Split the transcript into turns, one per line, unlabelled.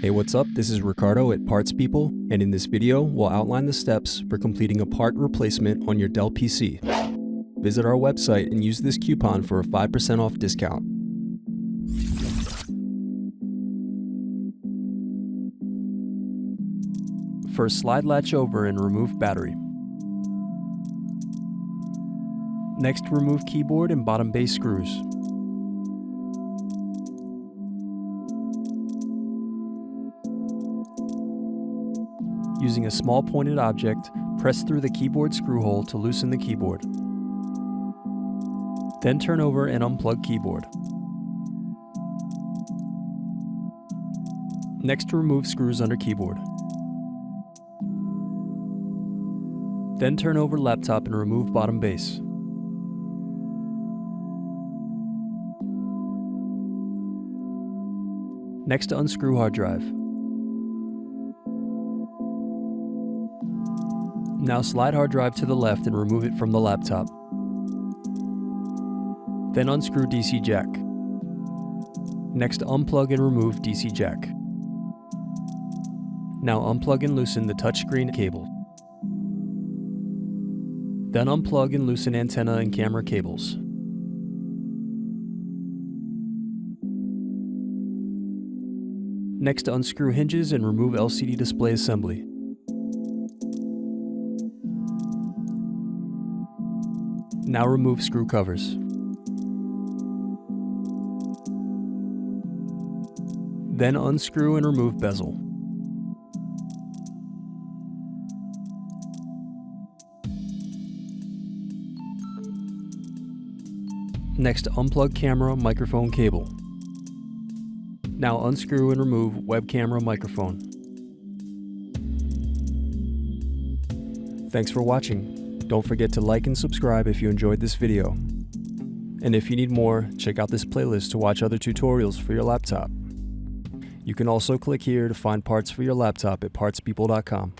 Hey, what's up? This is Ricardo at Parts People, and in this video, we'll outline the steps for completing a part replacement on your Dell PC. Visit our website and use this coupon for a 5% off discount. First, slide latch over and remove battery. Next, remove keyboard and bottom base screws. Using a small pointed object, press through the keyboard screw hole to loosen the keyboard. Then turn over and unplug keyboard. Next, remove screws under keyboard. Then turn over laptop and remove bottom base. Next, unscrew hard drive. Now slide hard drive to the left and remove it from the laptop. Then unscrew DC jack. Next, unplug and remove DC jack. Now unplug and loosen the touchscreen cable. Then unplug and loosen antenna and camera cables. Next, unscrew hinges and remove LCD display assembly. Now remove screw covers. Then unscrew and remove bezel. Next, unplug camera microphone cable. Now unscrew and remove web camera microphone. Thanks for watching. Don't forget to like and subscribe if you enjoyed this video. And if you need more, check out this playlist to watch other tutorials for your laptop. You can also click here to find parts for your laptop at partspeople.com.